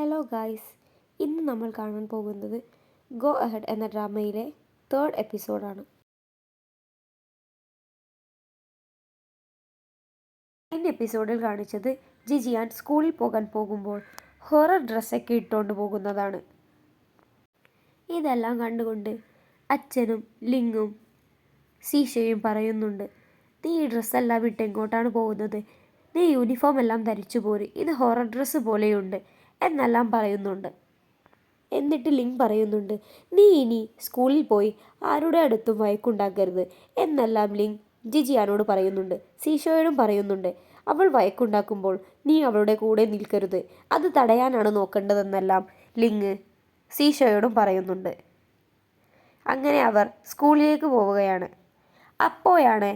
Hello guys, ഇന്ന് നമ്മൾ കാണാൻ പോകുന്നത് ഗോ അഹെഡ് എന്ന ഡ്രാമയിലെ 3rd എപ്പിസോഡാണ്. കഴിഞ്ഞ എപ്പിസോഡിൽ കാണിച്ചത് ജിജിയാൻ സ്കൂളിൽ പോകാൻ പോകുമ്പോൾ ഹൊറർ ഡ്രസ്സൊക്കെ ഇട്ടുകൊണ്ട് പോകുന്നതാണ്. ഇതെല്ലാം കണ്ടുകൊണ്ട് അച്ഛനും ലിങ്ങും സീഷയും പറയുന്നുണ്ട്, നീ ഈ ഡ്രസ്സെല്ലാം ഇട്ട് എങ്ങോട്ടാണ് പോകുന്നത്? നീ യൂണിഫോം എല്ലാം ധരിച്ചു പോര്, ഇത് ഹൊറർ ഡ്രസ്സ് പോലെയുണ്ട് എന്നെല്ലാം പറയുന്നുണ്ട്. എന്നിട്ട് ലിങ് പറയുന്നുണ്ട്, നീ ഇനി സ്കൂളിൽ പോയി ആരുടെ അടുത്തും വഴക്കുണ്ടാക്കരുത് എന്നെല്ലാം ലിങ് ജിജിയാനോട് പറയുന്നുണ്ട്. സീഷോയോടും പറയുന്നുണ്ട്, അവൾ വഴക്കുണ്ടാക്കുമ്പോൾ നീ അവളുടെ കൂടെ നിൽക്കരുത്, അത് തടയാനാണ് നോക്കേണ്ടതെന്നെല്ലാം ലിങ് സീഷോയോടും പറയുന്നുണ്ട്. അങ്ങനെ അവർ സ്കൂളിലേക്ക് പോവുകയാണ്. അപ്പോഴാണ്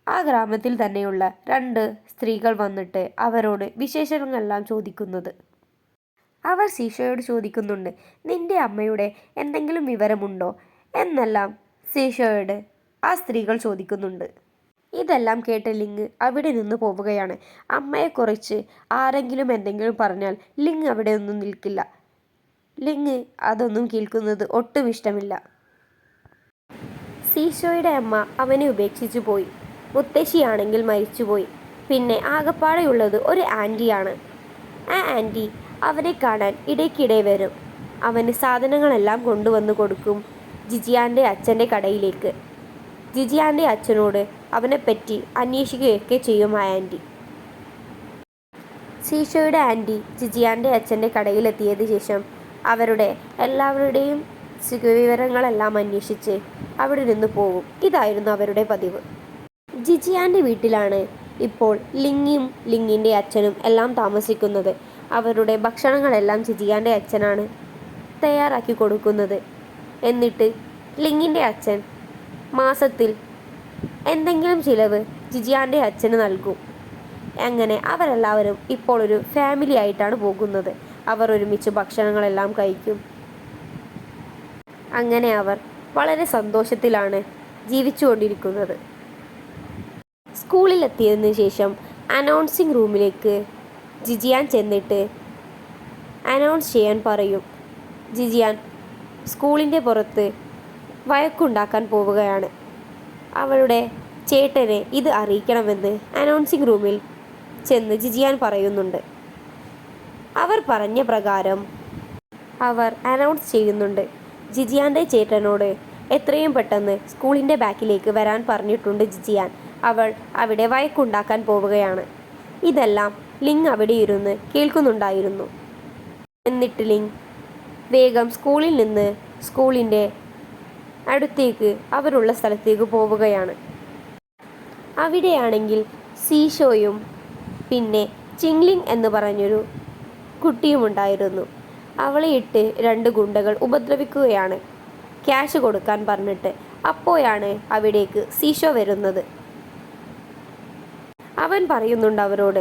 ആ ഗ്രാമത്തിൽ തന്നെയുള്ള 2 സ്ത്രീകൾ വന്നിട്ട് അവരോട് വിശേഷങ്ങളെല്ലാം ചോദിക്കുന്നത്. അവർ സീഷോയോട് ചോദിക്കുന്നുണ്ട്, നിന്റെ അമ്മയുടെ എന്തെങ്കിലും വിവരമുണ്ടോ എന്നെല്ലാം സീഷോയോട് ആ സ്ത്രീകൾ ചോദിക്കുന്നുണ്ട്. ഇതെല്ലാം കേട്ട് ലിങ് അവിടെ നിന്ന് പോവുകയാണ്. അമ്മയെക്കുറിച്ച് ആരെങ്കിലും എന്തെങ്കിലും പറഞ്ഞാൽ ലിങ് അവിടെ ഒന്നും നിൽക്കില്ല. ലിങ് അതൊന്നും കേൾക്കുന്നത് ഒട്ടും ഇഷ്ടമില്ല. സീഷോയുടെ അമ്മ അവനെ ഉപേക്ഷിച്ചു പോയി. മുത്തശ്ശിയാണെങ്കിൽ മരിച്ചുപോയി. പിന്നെ ആകപ്പാടെയുള്ളത് ഒരു ആൻറ്റിയാണ്. ആ ആൻറ്റി അവനെ കാണാൻ ഇടയ്ക്കിടെ വരും. അവന് സാധനങ്ങളെല്ലാം കൊണ്ടുവന്ന് കൊടുക്കും ജിജിയാൻ്റെ അച്ഛൻ്റെ കടയിലേക്ക്. ജിജിയാൻ്റെ അച്ഛനോട് അവനെപ്പറ്റി അന്വേഷിക്കുകയൊക്കെ ചെയ്യും ആ ആൻറ്റി. സീഷോയുടെ ആൻറ്റി ജിജിയാൻ്റെ അച്ഛൻ്റെ കടയിലെത്തിയതിനു ശേഷം അവരുടെ എല്ലാവരുടെയും സുഖവിവരങ്ങളെല്ലാം അന്വേഷിച്ച് അവിടെ നിന്ന് പോകും. ഇതായിരുന്നു അവരുടെ പതിവ്. ജിജിയാൻ്റെ വീട്ടിലാണ് ഇപ്പോൾ ലിങ്ങും ലിങ്ങിൻ്റെ അച്ഛനും എല്ലാം താമസിക്കുന്നത്. അവരുടെ ഭക്ഷണങ്ങളെല്ലാം ജിജിയാൻ്റെ അച്ഛനാണ് തയ്യാറാക്കി കൊടുക്കുന്നത്. എന്നിട്ട് ലിങ്ങിൻ്റെ അച്ഛൻ മാസത്തിൽ എന്തെങ്കിലും ചിലവ് ജിജിയാൻ്റെ അച്ഛന് നൽകും. അങ്ങനെ അവരെല്ലാവരും ഇപ്പോൾ ഒരു ഫാമിലി ആയിട്ടാണ് പോകുന്നത്. അവർ ഒരുമിച്ച് ഭക്ഷണങ്ങളെല്ലാം കഴിക്കും. അങ്ങനെ അവർ വളരെ സന്തോഷത്തിലാണ് ജീവിച്ചുകൊണ്ടിരിക്കുന്നത്. സ്കൂളിലെത്തിയതിനു ശേഷം അനൗൺസിംഗ് റൂമിലേക്ക് ജിജിയാൻ ചെന്നിട്ട് അനൗൺസ് ചെയ്യാൻ പറയും. ജിജിയാൻ സ്കൂളിൻ്റെ പുറത്ത് വഴക്കുണ്ടാക്കാൻ പോവുകയാണ്. അവളുടെ ചേട്ടനെ ഇത് അറിയിക്കണമെന്ന് അനൗൺസിംഗ് റൂമിൽ ചെന്ന് ജിജിയാൻ പറയുന്നുണ്ട്. അവർ പറഞ്ഞ പ്രകാരം അവർ അനൗൺസ് ചെയ്യുന്നുണ്ട്. ജിജിയാൻ്റെ ചേട്ടനോട് എത്രയും പെട്ടെന്ന് സ്കൂളിൻ്റെ ബാക്കിലേക്ക് വരാൻ പറഞ്ഞിട്ടുണ്ട് ജിജിയാൻ. അവൾ അവിടെ വഴക്കുണ്ടാക്കാൻ പോവുകയാണ്. ഇതെല്ലാം ലിങ് അവിടെ ഇരുന്ന് കേൾക്കുന്നുണ്ടായിരുന്നു. എന്നിട്ട് ലിങ് വേഗം സ്കൂളിൽ നിന്ന് സ്കൂളിൻ്റെ അടുത്തേക്ക് അവരുള്ള സ്ഥലത്തേക്ക് പോവുകയാണ്. അവിടെയാണെങ്കിൽ സീഷോയും പിന്നെ ചിങ്ലിങ് എന്ന് പറഞ്ഞൊരു കുട്ടിയുമുണ്ടായിരുന്നു. അവളെ ഇട്ട് 2 ഗുണ്ടകൾ ഉപദ്രവിക്കുകയാണ്, ക്യാഷ് കൊടുക്കാൻ പറഞ്ഞിട്ട്. അപ്പോഴാണ് അവിടേക്ക് സീഷോ വരുന്നത്. അവൻ പറയുന്നുണ്ട് അവരോട്,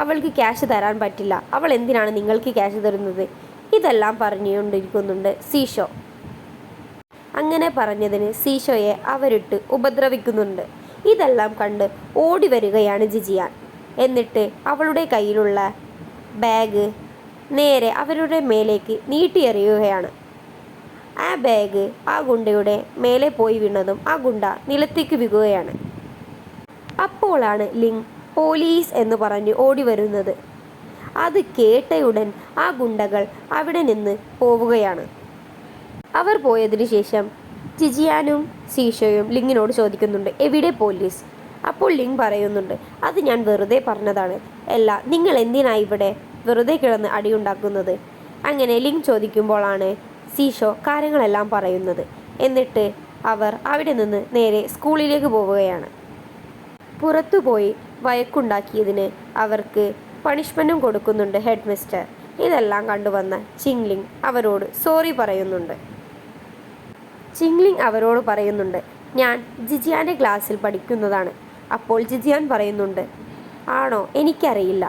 അവൾക്ക് ക്യാഷ് തരാൻ പറ്റില്ല, അവൾ എന്തിനാണ് നിങ്ങൾക്ക് ക്യാഷ് തരുന്നത്? ഇതെല്ലാം പറഞ്ഞുകൊണ്ടിരിക്കുന്നുണ്ട് സീഷോ. അങ്ങനെ പറഞ്ഞതിന് സീഷോയെ അവരിട്ട് ഉപദ്രവിക്കുന്നുണ്ട്. ഇതെല്ലാം കണ്ട് ഓടി വരികയാണ് ജിജിയാൻ. എന്നിട്ട് അവളുടെ കയ്യിലുള്ള ബാഗ് നേരെ അവരുടെ മേലേക്ക് നീട്ടിയെറിയുകയാണ്. ആ ബാഗ് ആ ഗുണ്ടയുടെ മേലെ പോയി വീണതും ആ ഗുണ്ട നിലത്തേക്ക് വീഴുകയാണ്. അപ്പോഴാണ് ലിങ് പോലീസ് എന്ന് പറഞ്ഞ് ഓടി വരുന്നത്. അത് കേട്ടയുടൻ ആ ഗുണ്ടകൾ അവിടെ നിന്ന് പോവുകയാണ്. അവർ പോയതിനു ശേഷം ജിജിയാനും സീഷോയും ലിങ്ങിനോട് ചോദിക്കുന്നുണ്ട്, എവിടെ പോലീസ്? അപ്പോൾ ലിങ് പറയുന്നുണ്ട്, അത് ഞാൻ വെറുതെ പറഞ്ഞതാണ്, അല്ല നിങ്ങൾ എന്തിനാ ഇവിടെ വെറുതെ കിടന്ന് അടിയുണ്ടാക്കുന്നത്? അങ്ങനെ ലിങ് ചോദിക്കുമ്പോഴാണ് സീഷോ കാര്യങ്ങളെല്ലാം പറയുന്നത്. എന്നിട്ട് അവർ അവിടെ നിന്ന് നേരെ സ്കൂളിലേക്ക് പോവുകയാണ്. പുറത്തുപോയി വഴക്കുണ്ടാക്കിയതിന് അവർക്ക് പണിഷ്മെൻറ്റും കൊടുക്കുന്നുണ്ട് ഹെഡ് മിസ്റ്റർ. ഇതെല്ലാം കണ്ടുവന്ന ചിങ്ലിങ് അവരോട് സോറി പറയുന്നുണ്ട്. ചിങ്ലിങ് അവരോട് പറയുന്നുണ്ട്, ഞാൻ ജിജിയാൻ്റെ ക്ലാസ്സിൽ പഠിക്കുന്നതാണ്. അപ്പോൾ ജിജിയാൻ പറയുന്നുണ്ട്, ആണോ, എനിക്കറിയില്ല.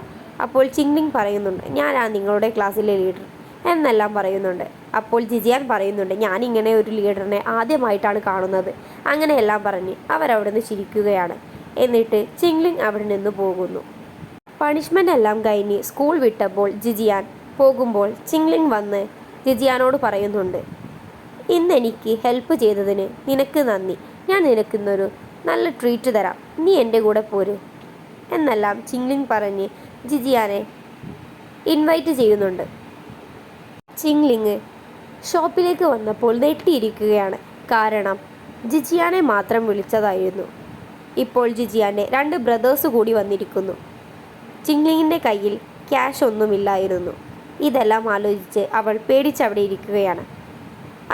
അപ്പോൾ ചിങ്ലിങ് പറയുന്നുണ്ട്, ഞാനാ നിങ്ങളുടെ ക്ലാസ്സിലെ ലീഡർ എന്നെല്ലാം പറയുന്നുണ്ട്. അപ്പോൾ ജിജിയാൻ പറയുന്നുണ്ട്, ഞാനിങ്ങനെ ഒരു ലീഡറിനെ ആദ്യമായിട്ടാണ് കാണുന്നത്. അങ്ങനെയെല്ലാം പറഞ്ഞ് അവരവിടെ നിന്ന് ചിരിക്കുകയാണ്. എന്നിട്ട് ചിങ്ലിങ് അവിടെ നിന്ന് പോകുന്നു. പണിഷ്മെൻ്റ് എല്ലാം കഴിഞ്ഞ് സ്കൂൾ വിട്ടപ്പോൾ ജിജിയാൻ പോകുമ്പോൾ ചിങ്ലിങ് വന്ന് ജിജിയാനോട് പറയുന്നുണ്ട്, ഇന്ന് എനിക്ക് ഹെൽപ്പ് ചെയ്തതിന് നിനക്ക് നന്ദി. ഞാൻ നിനക്കിന്നൊരു നല്ല ട്രീറ്റ് തരാം. നീ എൻ്റെ കൂടെ പോര് എന്നെല്ലാം ചിങ്ലിങ് പറഞ്ഞ് ജിജിയാനെ ഇൻവൈറ്റ് ചെയ്യുന്നുണ്ട്. ചിങ്ലിങ് ഷോപ്പിലേക്ക് വന്നപ്പോൾ നെട്ടിയിരിക്കുകയാണ്. കാരണം ജിജിയാനെ മാത്രം വിളിച്ചതായിരുന്നു. ഇപ്പോൾ ജിജിയാൻ്റെ 2 ബ്രദേഴ്സ് കൂടി വന്നിരിക്കുന്നു. ചിങ്ലിങ്ങിൻ്റെ കയ്യിൽ ക്യാഷ് ഒന്നുമില്ലായിരുന്നു. ഇതെല്ലാം ആലോചിച്ച് അവൾ പേടിച്ചവിടെ ഇരിക്കുകയാണ്.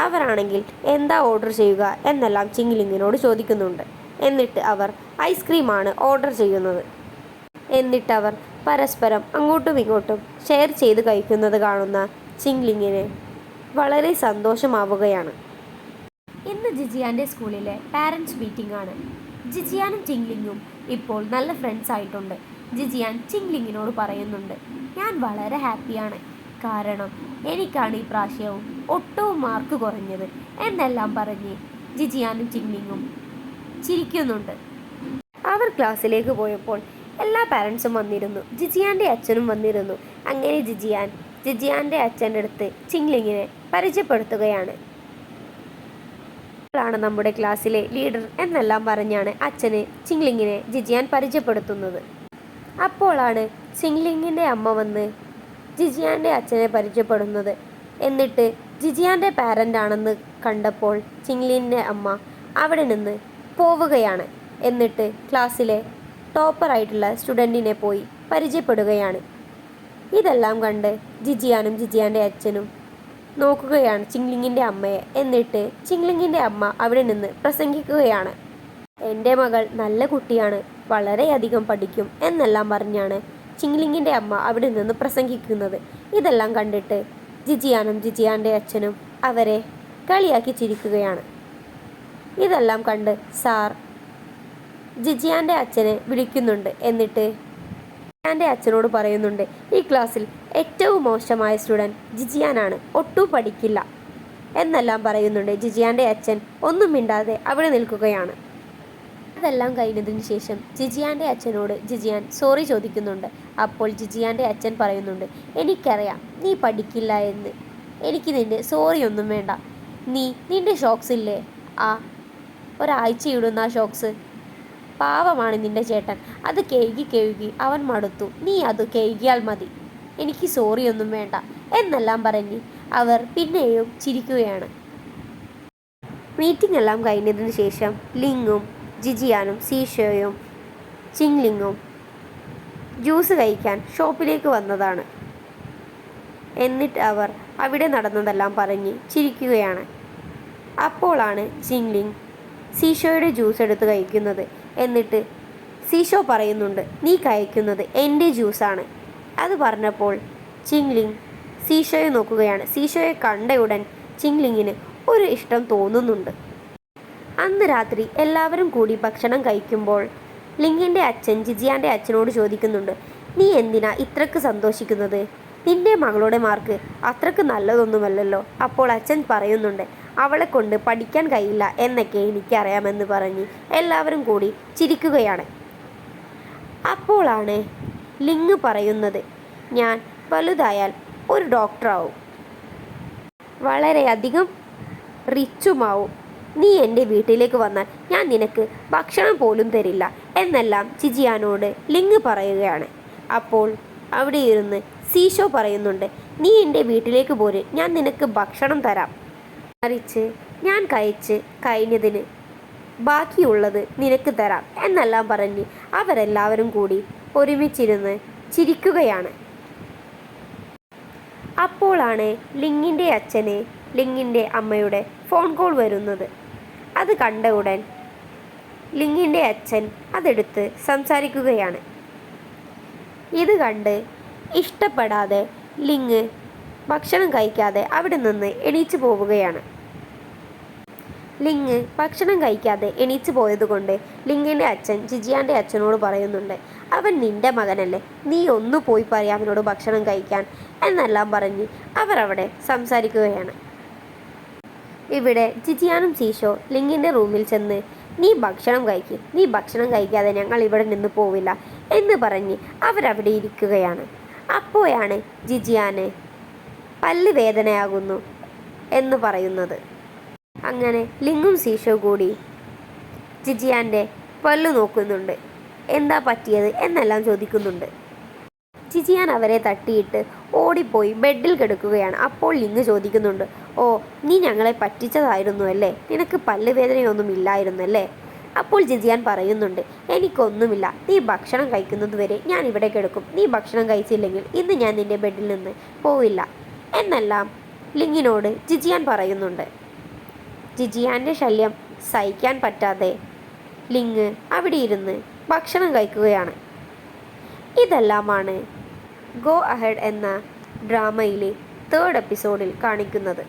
അവരാണെങ്കിൽ എന്താ ഓർഡർ ചെയ്യുക എന്നെല്ലാം ചിങ്ലിങ്ങിനോട് ചോദിക്കുന്നുണ്ട്. എന്നിട്ട് അവർ ഐസ്ക്രീമാണ് ഓർഡർ ചെയ്യുന്നത്. എന്നിട്ടവർ പരസ്പരം അങ്ങോട്ടും ഇങ്ങോട്ടും ഷെയർ ചെയ്ത് കഴിക്കുന്നത് കാണുന്ന ചിങ്ലിങ്ങിന് വളരെ സന്തോഷമാവുകയാണ്. ഇന്ന് ജിജിയാൻ്റെ സ്കൂളിലെ പാരൻസ് മീറ്റിംഗ് ആണ്. ജിജിയാനും ചിങ്ലിങ്ങും ഇപ്പോൾ നല്ല ഫ്രണ്ട്സ് ആയിട്ടുണ്ട്. ജിജിയാൻ ചിങ്ലിങ്ങിനോട് പറയുന്നുണ്ട്, ഞാൻ വളരെ ഹാപ്പിയാണ്. കാരണം എനിക്കാണ് ഈ പ്രാവശ്യവും ഒട്ടും മാർക്ക് കുറഞ്ഞത് എന്നെല്ലാം പറഞ്ഞ് ജിജിയാനും ചിങ്ലിങ്ങും ചിരിക്കുന്നുണ്ട്. അവർ ക്ലാസ്സിലേക്ക് പോയപ്പോൾ എല്ലാ പാരൻസും വന്നിരുന്നു. ജിജിയാൻ്റെ അച്ഛനും വന്നിരുന്നു. അങ്ങനെ ജിജിയാൻ്റെ അച്ഛൻ്റെ അടുത്ത് ചിങ്ലിങ്ങിനെ പരിചയപ്പെടുത്തുകയാണ്. ാണ് നമ്മുടെ ക്ലാസ്സിലെ ലീഡർ എന്നെല്ലാം പറഞ്ഞാണ് അച്ഛന് ചിങ്ലിങ്ങിനെ ജിജിയാൻ പരിചയപ്പെടുത്തുന്നത്. അപ്പോഴാണ് ചിങ്ലിങ്ങിൻ്റെ അമ്മ വന്ന് ജിജിയാൻ്റെ അച്ഛനെ പരിചയപ്പെടുന്നത്. എന്നിട്ട് ജിജിയാൻ്റെ പാരൻ്റ് ആണെന്ന് കണ്ടപ്പോൾ ചിങ്ലിങ്ങിൻ്റെ അമ്മ അവിടെ നിന്ന് പോവുകയാണ്. എന്നിട്ട് ക്ലാസ്സിലെ ടോപ്പറായിട്ടുള്ള സ്റ്റുഡൻറ്റിനെ പോയി പരിചയപ്പെടുകയാണ്. ഇതെല്ലാം കണ്ട് ജിജിയാനും ജിജിയാൻ്റെ അച്ഛനും നോക്കുകയാണ് ചിങ്ലിങ്ങിൻ്റെ അമ്മയെ. എന്നിട്ട് ചിങ്ലിങ്ങിൻ്റെ അമ്മ അവിടെ നിന്ന് പ്രസംഗിക്കുകയാണ്. എൻ്റെ മകൾ നല്ല കുട്ടിയാണ്, വളരെയധികം പഠിക്കും എന്നെല്ലാം പറഞ്ഞാണ് ചിങ്ലിങ്ങിൻ്റെ അമ്മ അവിടെ നിന്ന് പ്രസംഗിക്കുന്നത്. ഇതെല്ലാം കണ്ടിട്ട് ജിജിയാനും ജിജിയാൻ്റെ അച്ഛനും അവരെ കളിയാക്കി ചിരിക്കുകയാണ്. ഇതെല്ലാം കണ്ട് സാർ ജിജിയാൻ്റെ അച്ഛനെ വിളിക്കുന്നുണ്ട്. എന്നിട്ട് ജിജിയാൻ്റെ അച്ഛനോട് പറയുന്നുണ്ട്, ഈ ക്ലാസ്സിൽ ഏറ്റവും മോശമായ സ്റ്റുഡൻറ്റ് ജിജിയാനാണ്, ഒട്ടും പഠിക്കില്ല എന്നെല്ലാം പറയുന്നുണ്ട്. ജിജിയാൻ്റെ അച്ഛൻ ഒന്നും മിണ്ടാതെ അവിടെ നിൽക്കുകയാണ്. അതെല്ലാം കഴിഞ്ഞതിന് ശേഷം ജിജിയാൻ്റെ അച്ഛനോട് ജിജിയാൻ സോറി ചോദിക്കുന്നുണ്ട്. അപ്പോൾ ജിജിയാൻ്റെ അച്ഛൻ പറയുന്നുണ്ട്, എനിക്കറിയാം നീ പഠിക്കില്ല എന്ന്, എനിക്ക് നിൻ്റെ സോറി ഒന്നും വേണ്ട. നിൻ്റെ ഷോക്സ് ഇല്ലേ, ആ ഒരാഴ്ച ഇടുന്ന ആ ഷോക്സ്, പാവമാണ് നിൻ്റെ ചേട്ടൻ, അത് കഴുകി അവൻ മടുത്തു, നീ അത് കഴുകിയാൽ മതി, എനിക്ക് സോറി ഒന്നും വേണ്ട എന്നെല്ലാം പറഞ്ഞ് അവർ പിന്നെയും ചിരിക്കുകയാണ്. മീറ്റിംഗ് എല്ലാം കഴിഞ്ഞതിന് ശേഷം ലിങ്ങും ജിജിയാനും സീഷോയും ചിങ്ലിങ്ങും ജ്യൂസ് കഴിക്കാൻ ഷോപ്പിലേക്ക് വന്നതാണ്. എന്നിട്ട് അവർ അവിടെ നടന്നതെല്ലാം പറഞ്ഞ് ചിരിക്കുകയാണ്. അപ്പോഴാണ് ചിങ്ലിങ് സീഷോയുടെ ജ്യൂസ് എടുത്ത് കഴിക്കുന്നത്. എന്നിട്ട് സീഷോ പറയുന്നുണ്ട്, നീ കഴിക്കുന്നത് എൻ്റെ ജ്യൂസാണ്. അത് പറഞ്ഞപ്പോൾ ചിങ്ലിങ് സീഷോയെ നോക്കുകയാണ്. സീഷോയെ കണ്ടയുടൻ ചിങ്ലിങ്ങിന് ഒരു ഇഷ്ടം തോന്നുന്നുണ്ട്. അന്ന് രാത്രി എല്ലാവരും കൂടി ഭക്ഷണം കഴിക്കുമ്പോൾ ലിങ്ങിൻ്റെ അച്ഛൻ ജിജിയാൻ്റെ അച്ഛനോട് ചോദിക്കുന്നുണ്ട്, നീ എന്തിനാ ഇത്രക്ക് സന്തോഷിക്കുന്നത്? നിൻ്റെ മകളുടെ മാർക്ക് അത്രക്ക് നല്ലതൊന്നുമല്ലല്ലോ. അപ്പോൾ അച്ഛൻ പറയുന്നുണ്ട്, അവളെ കൊണ്ട് പഠിക്കാൻ കഴിയില്ല എന്നൊക്കെ എനിക്കറിയാമെന്ന് പറഞ്ഞ് എല്ലാവരും കൂടി ചിരിക്കുകയാണ്. അപ്പോഴാണ് ലിങ് പറയുന്നത്, ഞാൻ വലുതായാൽ ഒരു ഡോക്ടറാവും, വളരെയധികം റിച്ചുമാവും. നീ എൻ്റെ വീട്ടിലേക്ക് വന്നാൽ ഞാൻ നിനക്ക് ഭക്ഷണം പോലും തരില്ല എന്നെല്ലാം ജിജിയാനോട് ലിങ് പറയുകയാണ്. അപ്പോൾ അവിടെ ഇരുന്ന് സീഷോ പറയുന്നുണ്ട്, നീ എൻ്റെ വീട്ടിലേക്ക് പോര്, ഞാൻ നിനക്ക് ഭക്ഷണം തരാം, മറിച്ച് ഞാൻ കഴിച്ച് കഴിഞ്ഞതിന് ബാക്കിയുള്ളത് നിനക്ക് തരാം എന്നെല്ലാം പറഞ്ഞ് അവരെല്ലാവരും കൂടി ഒരുമിച്ചിരുന്ന് ചിരിക്കുകയാണ്. അപ്പോഴാണ് ലിങ്ങിൻ്റെ അച്ഛന് ലിങ്ങിൻ്റെ അമ്മയുടെ ഫോൺ കോൾ വരുന്നത്. അത് കണ്ട ഉടൻ ലിങ്ങിൻ്റെ അച്ഛൻ അതെടുത്ത് സംസാരിക്കുകയാണ്. ഇത് കണ്ട് ഇഷ്ടപ്പെടാതെ ലിങ് ഭക്ഷണം കഴിക്കാതെ അവിടെ നിന്ന് എണീച്ചു പോവുകയാണ്. ലിങ് ഭക്ഷണം കഴിക്കാതെ എണീച്ചു പോയതുകൊണ്ട് ലിങ്ങിൻ്റെ അച്ഛൻ ജിജിയാൻ്റെ അച്ഛനോട് പറയുന്നുണ്ട്, അവൻ നിൻ്റെ മകനല്ലേ, നീ ഒന്ന് പോയി പറയാം അവനോട് ഭക്ഷണം കഴിക്കാൻ എന്നെല്ലാം പറഞ്ഞ് അവരവിടെ സംസാരിക്കുകയാണ്. ഇവിടെ ജിജിയാനും സീഷോ ലിങ്ങിൻ്റെ റൂമിൽ ചെന്ന്, നീ ഭക്ഷണം കഴിക്കും, നീ ഭക്ഷണം കഴിക്കാതെ ഞങ്ങൾ ഇവിടെ നിന്ന് പോവില്ല എന്ന് പറഞ്ഞ് അവരവിടെ ഇരിക്കുകയാണ്. അപ്പോഴാണ് ജിജിയാന് പല്ല് വേദനയാകുന്നു എന്ന് പറയുന്നത്. അങ്ങനെ ലിങ്ങും സീഷോ കൂടി ജിജിയാൻ്റെ പല്ലു നോക്കുന്നുണ്ട്. എന്താ പറ്റിയത് എന്നെല്ലാം ചോദിക്കുന്നുണ്ട്. ജിജിയാൻ അവരെ തട്ടിയിട്ട് ഓടിപ്പോയി ബെഡിൽ കിടക്കുകയാണ്. അപ്പോൾ ലിങ് ചോദിക്കുന്നുണ്ട്, ഓ നീ ഞങ്ങളെ പറ്റിച്ചതായിരുന്നു അല്ലേ, നിനക്ക് പല്ല് വേദനയൊന്നും ഇല്ലായിരുന്നല്ലേ? അപ്പോൾ ജിജിയാൻ പറയുന്നുണ്ട്, എനിക്കൊന്നുമില്ല, നീ ഭക്ഷണം കഴിക്കുന്നത് വരെ ഞാൻ ഇവിടെ കിടക്കും, നീ ഭക്ഷണം കഴിച്ചില്ലെങ്കിൽ ഇന്ന് ഞാൻ നിന്റെ ബെഡിൽ നിന്ന് പോവില്ല എന്നെല്ലാം ലിങ്ങിനോട് ജിജിയാൻ പറയുന്നുണ്ട്. ജിജിയാൻ്റെ ശല്യം സഹിക്കാൻ പറ്റാതെ ലിങ് അവിടെ ഇരുന്ന് ഭക്ഷണം കഴിക്കുകയാണ്. ഇതെല്ലാമാണ് ഗോ അഹെഡ് എന്ന ഡ്രാമയിലെ 3rd എപ്പിസോഡിൽ കാണിക്കുന്നത്.